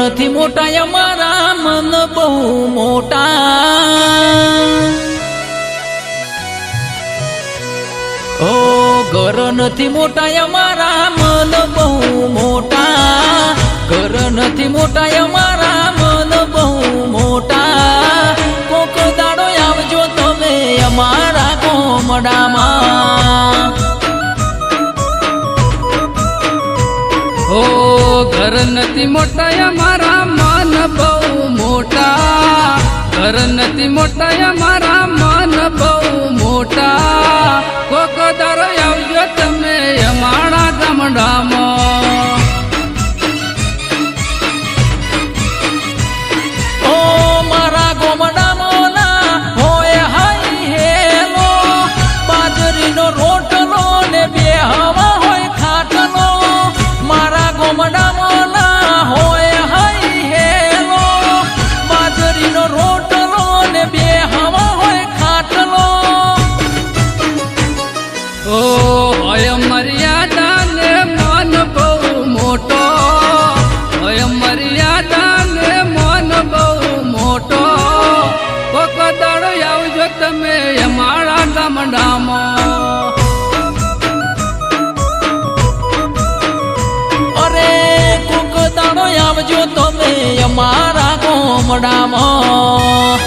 નથી મોટા અમારા મન બહુ મોટા ઓ ઘર નથી મોટા અમારા મન બહુ મોટા ઘર નથી મોટા અમારા મન બહુ મોટા કોક દાડો આવજો તમે અમારા ગોમડામાં ઓ ઘર નથી મોટા અમારા મન બહુ મોટા ઘર નથી મોટા અમારા મન બહુ મોટા કોક દાડો આવજો તમે અમારા ગામડામાં ઓ મારા ગોમડામાં ના હોય હાઈ હેલો બાજરીનો રોટલો ને બે હવા હોય ખાટલો મારા ગોમડામાં ના હોય હાઈ હેલો બાજરીનો રોટલો ને બે હવા હોય ખાટલો ઓ હોય મર્યાદા ને મન બહુ મોટો હોય મર્યાદા ને મન બહુ મોટો કોક દાડો આવજો તમે અમારા ગામડામાં અરે કોક દાડો આવજો તમે અમારા ગોમડામાં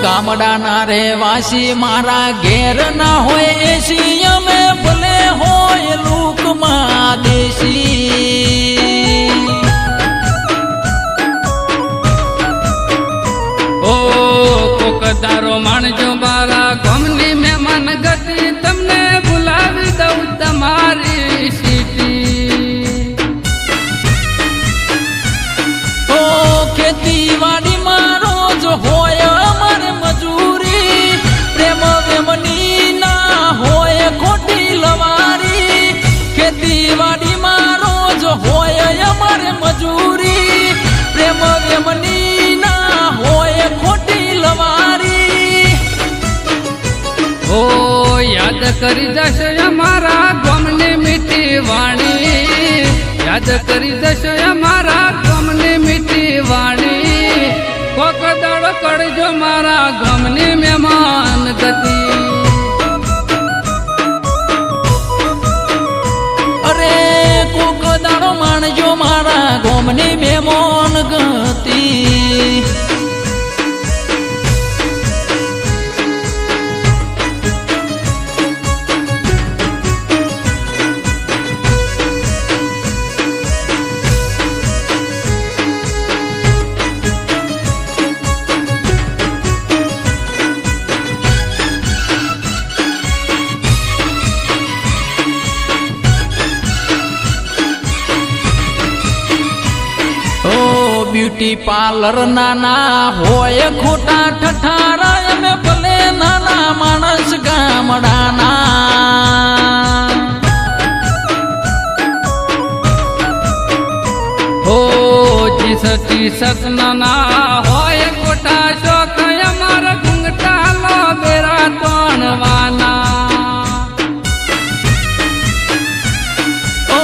ગામડાના રહેવાસી મારા ઘેર ના હોય એસી અમે ભલે હોય લૂકમાં દેશી ઓ કોક દારો માણજો મારા ગામની મહેમાન ગતિ તમને બોલાવી દઉં તમારી સીટી ઓ ખેતીવાડીમાં રોજ હોય અમારે મજૂરી પ્રેમ વેમની ના હોય ખોટી લવારી ખેતીવાડીમાં રોજ હોય અમારે મજૂરી પ્રેમ વેમની ના હોય ખોટી લવારી ઓ યાદ કરી જશે અમારા ગામની મીઠી વાણી યાદ કરી જશે અમારા ગામની મીઠી વાણી કોક દાડો કરજો મારા ગામની મહેમાન ગતિ અરે કોક દાડો માણજો મારા ગોમની મહેમાન ગતિ બ્યુટી પાર્લર નાના હોય ખોટા ઠઠારા અમે ભલે નાના માણસ ગામડાના હો જી સતના હોય ખોટા શોખ અમારા ઘૂંઘટા લો બેરા તોણવાના ઓ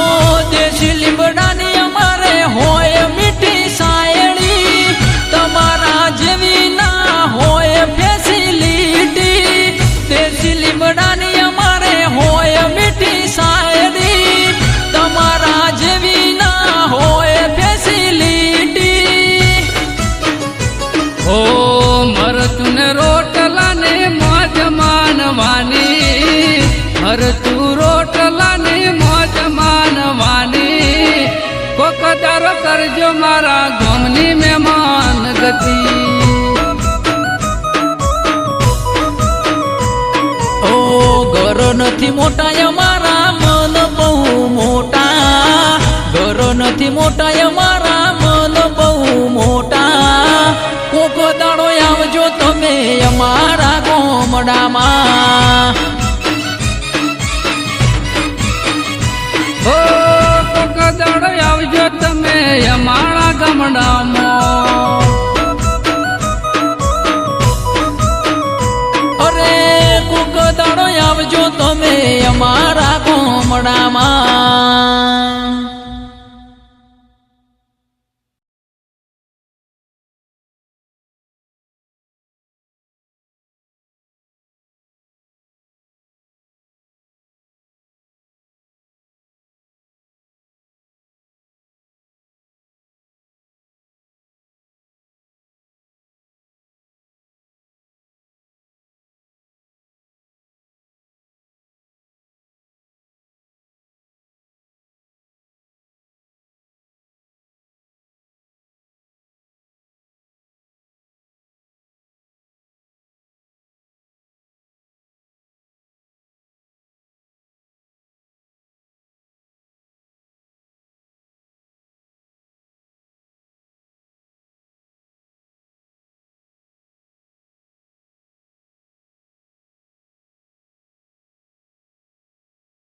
દેશી લીમડાની અમારે હોય મીઠી સાયળી તમારા જેવી ના હોય ફેસિલિટી દેશી લીમડાની અમારે હોય મીઠી સાયળી તમારા જેવી ના હોય ફેસિલિટી ઓ મરતું રોટલા ને મોજ માનવાની મરતું રોટલા ને મોજ માનવાની કોક દારો કરજો મારા ગામની મહેમાન ગતિ ઓ ઘર નથી મોટા અમારા મન બહુ મોટા ઘર નથી મોટા અમારા મન બહુ મોટા કોક મોડામાં ઓ કોક દાડો આવજો તમે અમારા ગામડામાં